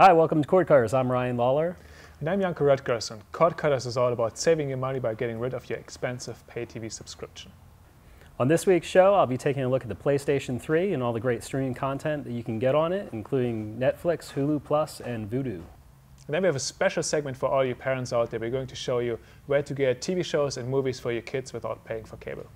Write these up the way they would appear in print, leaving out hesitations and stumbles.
Hi, welcome to Cord Cutters. I'm Ryan Lawler. And I'm Janko, and Cord Cutters is all about saving your money by getting rid of your expensive pay TV subscription. On this week's show, I'll be taking a look at the PlayStation 3 and all the great streaming content that you can get on it, including Netflix, Hulu Plus, and Vudu. And then we have a special segment for all you parents out there. We're going to show you where to get TV shows and movies for your kids without paying for cable.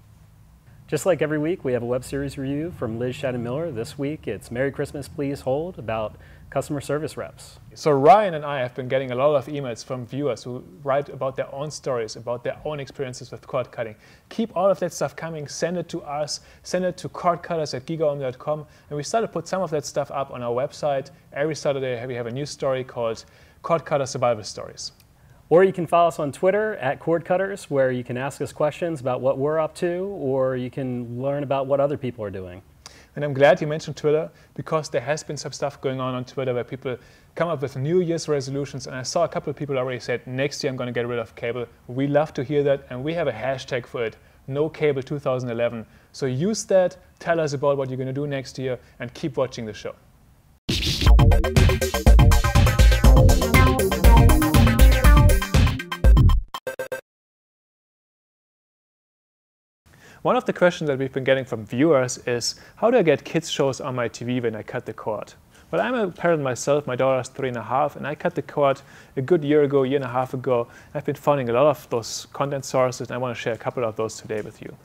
Just like every week, we have a web series review from Liz Shannon-Miller. This week, it's Merry Christmas, Please Hold, about customer service reps. So Ryan and I have been getting a lot of emails from viewers who write about their own stories, about their own experiences with cord cutting. Keep all of that stuff coming, send it to us, send it to cordcutters@gigaom.com, and we started to put some of that stuff up on our website. Every Saturday we have a new story called Cord Cutter Survival Stories. Or you can follow us on Twitter @CordCutters, where you can ask us questions about what we're up to, or you can learn about what other people are doing. And I'm glad you mentioned Twitter, because there has been some stuff going on Twitter where people come up with New Year's resolutions, and I saw a couple of people already said, next year I'm going to get rid of cable. We love to hear that, and we have a hashtag for it, No Cable 2011. So use that, tell us about what you're going to do next year, and keep watching the show. One of the questions that we've been getting from viewers is, how do I get kids shows on my TV when I cut the cord? Well, I'm a parent myself. My daughter's 3.5, and I cut the cord a good year and a half ago. I've been finding a lot of those content sources, and I want to share a couple of those today with you.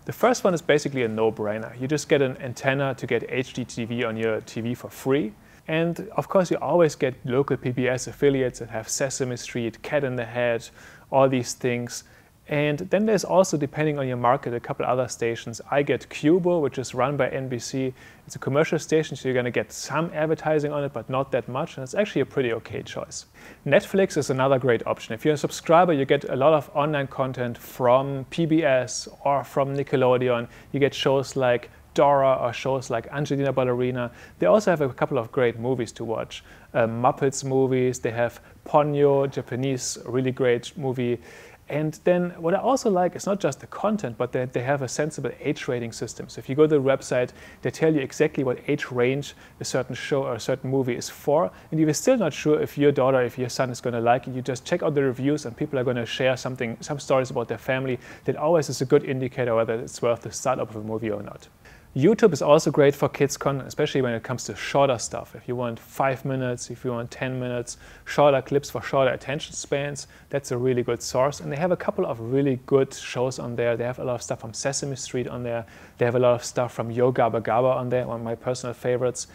The first one is basically a no-brainer. You just get an antenna to get HD TV on your TV for free. And of course, you always get local PBS affiliates that have Sesame Street, Cat in the Hat, all these things. And then there's also, depending on your market, a couple other stations. I get Cubo, which is run by NBC. It's a commercial station, so you're going to get some advertising on it, but not that much. And it's actually a pretty okay choice. Netflix is another great option. If you're a subscriber, you get a lot of online content from PBS or from Nickelodeon. You get shows like Dora or shows like Angelina Ballerina. They also have a couple of great movies to watch. Muppets movies. They have Ponyo, Japanese, really great movie. And then what I also like is not just the content, but that they have a sensible age rating system. So if you go to the website, they tell you exactly what age range a certain show or a certain movie is for. And if you're still not sure if your daughter, if your son is going to like it, you just check out the reviews, and people are going to share some stories about their family. That always is a good indicator whether it's worth the start of a movie or not. YouTube is also great for kids content, especially when it comes to shorter stuff. If you want 5 minutes, if you want 10 minutes, shorter clips for shorter attention spans, that's a really good source. And they have a couple of really good shows on there. They have a lot of stuff from Sesame Street on there. They have a lot of stuff from Yo Gabba Gabba on there, one of my personal favorites.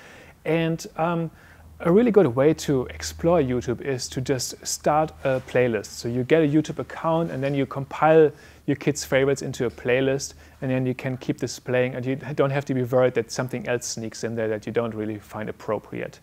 And a really good way to explore YouTube is to just start a playlist. So you get a YouTube account, and then you compile your kids' favorites into a playlist, and then you can keep this playing, and you don't have to be worried that something else sneaks in there that you don't really find appropriate.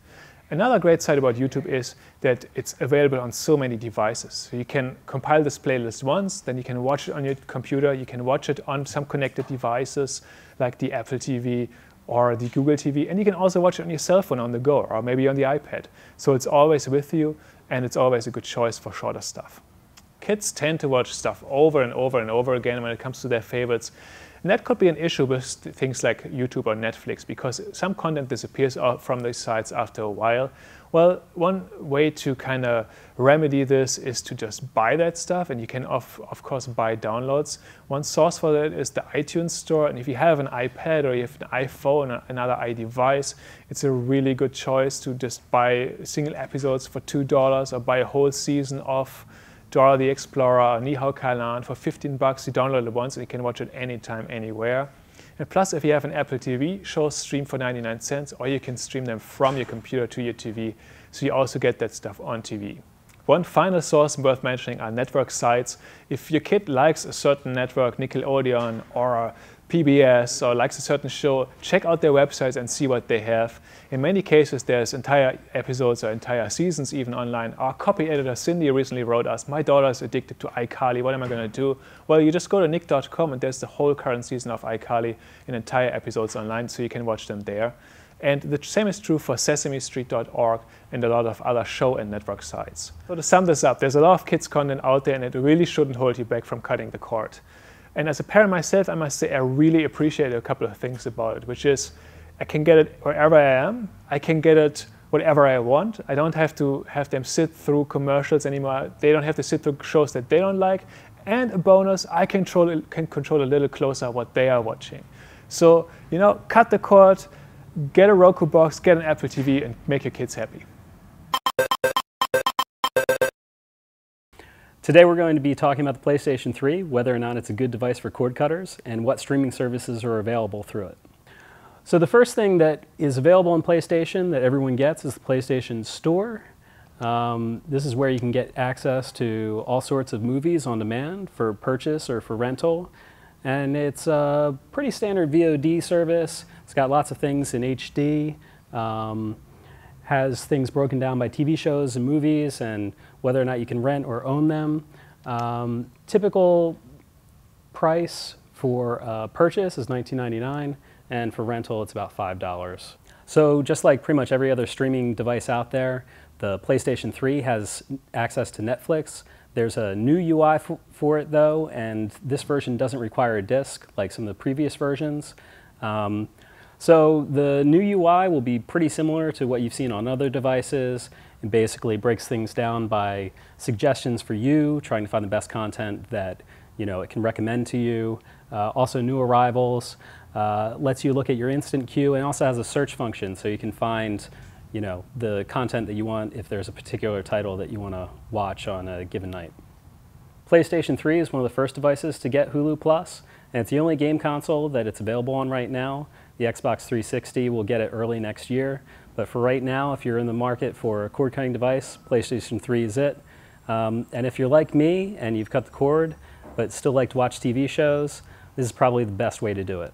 Another great side about YouTube is that it's available on so many devices. So you can compile this playlist once, then you can watch it on your computer, you can watch it on some connected devices like the Apple TV or the Google TV, and you can also watch it on your cell phone on the go, or maybe on the iPad. So it's always with you, and it's always a good choice for shorter stuff. Kids tend to watch stuff over and over and over again when it comes to their favorites. And that could be an issue with things like YouTube or Netflix, because some content disappears from these sites after a while. Well, one way to kind of remedy this is to just buy that stuff, and you can of course buy downloads. One source for that is the iTunes Store, and if you have an iPad or you have an iPhone or another iDevice, it's a really good choice to just buy single episodes for $2 or buy a whole season of Dora the Explorer or Ni Hao Kai Lan for $15. You download it once and you can watch it anytime, anywhere. And plus, if you have an Apple TV, shows stream for 99 cents, or you can stream them from your computer to your TV, so you also get that stuff on TV. One final source worth mentioning are network sites. If your kid likes a certain network, Nickelodeon or PBS, or likes a certain show, check out their websites and see what they have. In many cases, there's entire episodes or entire seasons even online. Our copy editor, Cindy, recently wrote us, my daughter is addicted to iCarly, what am I going to do? Well, you just go to nick.com, and there's the whole current season of iCarly in entire episodes online, so you can watch them there. And the same is true for sesamestreet.org and a lot of other show and network sites. So to sum this up, there's a lot of kids content out there, and it really shouldn't hold you back from cutting the cord. And as a parent myself, I must say I really appreciate a couple of things about it, which is I can get it wherever I am. I can get it whatever I want. I don't have to have them sit through commercials anymore. They don't have to sit through shows that they don't like. And a bonus, I can control a little closer what they are watching. So, you know, cut the cord, get a Roku box, get an Apple TV, and make your kids happy. Today we're going to be talking about the PlayStation 3, whether or not it's a good device for cord cutters, and what streaming services are available through it. So the first thing that is available on PlayStation that everyone gets is the PlayStation Store. This is where you can get access to all sorts of movies on demand for purchase or for rental. And it's a pretty standard VOD service. It's got lots of things in HD. Has things broken down by TV shows and movies and whether or not you can rent or own them. Typical price for purchase is $19.99, and for rental it's about $5. So just like pretty much every other streaming device out there, the PlayStation 3 has access to Netflix. There's a new UI for it though, and this version doesn't require a disc like some of the previous versions. So the new UI will be pretty similar to what you've seen on other devices. It basically breaks things down by suggestions for you, trying to find the best content that it can recommend to you. Also new arrivals, lets you look at your instant queue, and also has a search function so you can find the content that you want if there's a particular title that you want to watch on a given night. PlayStation 3 is one of the first devices to get Hulu Plus, and it's the only game console that it's available on right now. The Xbox 360 will get it early next year, but for right now, if you're in the market for a cord-cutting device, PlayStation 3 is it. And if you're like me and you've cut the cord, but still like to watch TV shows, this is probably the best way to do it.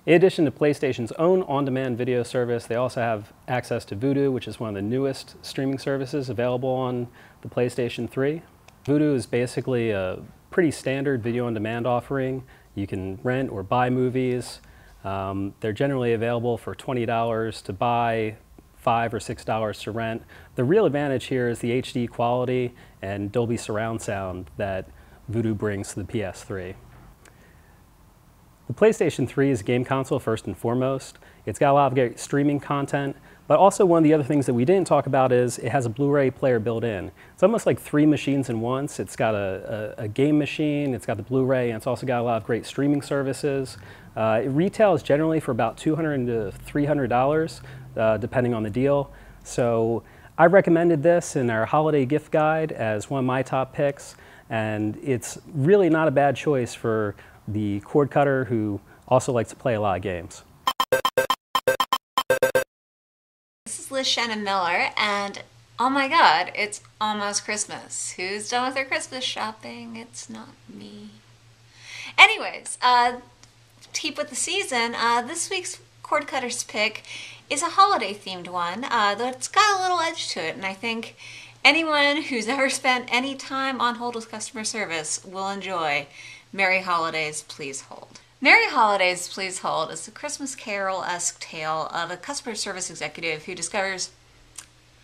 In addition to PlayStation's own on-demand video service, they also have access to Vudu, which is one of the newest streaming services available on the PlayStation 3. Vudu is basically a pretty standard video-on-demand offering. You can rent or buy movies. They're generally available for $20 to buy, $5 or $6 to rent. The real advantage here is the HD quality and Dolby surround sound that Vudu brings to the PS3. The PlayStation 3 is a game console first and foremost. It's got a lot of great streaming content, but also one of the other things that we didn't talk about is it has a Blu-ray player built in. It's almost like 3 machines in once. It's got a game machine, it's got the Blu-ray, and it's also got a lot of great streaming services. It retails generally for about $200 to $300, depending on the deal. So I recommended this in our holiday gift guide as one of my top picks, and it's really not a bad choice for the cord cutter who also likes to play a lot of games. This is Liz Shannon Miller, and oh my god, it's almost Christmas. Who's done with their Christmas shopping? It's not me. Anyways, to keep with the season, this week's cord cutter's pick is a holiday themed one, though it's got a little edge to it, and I think anyone who's ever spent any time on hold with customer service will enjoy Merry Holidays, Please Hold. Merry Holidays, Please Hold is a Christmas Carol-esque tale of a customer service executive who discovers,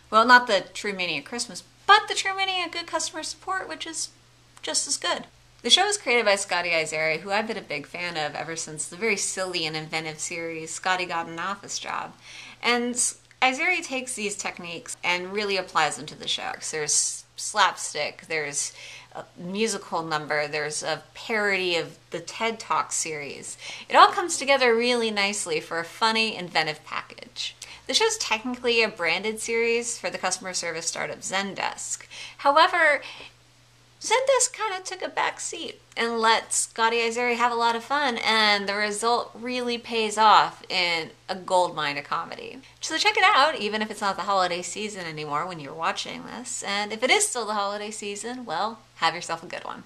well, not the true meaning of Christmas, but the true meaning of good customer support, which is just as good. The show was created by Scotty Irizarry, who I've been a big fan of ever since the very silly and inventive series Scotty Got an Office Job. And Irizarry takes these techniques and really applies them to the show. There's slapstick, there's a musical number, there's a parody of the TED Talk series. It all comes together really nicely for a funny, inventive package. The show's technically a branded series for the customer service startup Zendesk. However, Zendesk kind of took a back seat and let Scotty Irizarry have a lot of fun, and the result really pays off in a goldmine of comedy. So check it out, even if it's not the holiday season anymore when you're watching this. And if it is still the holiday season, well, have yourself a good one.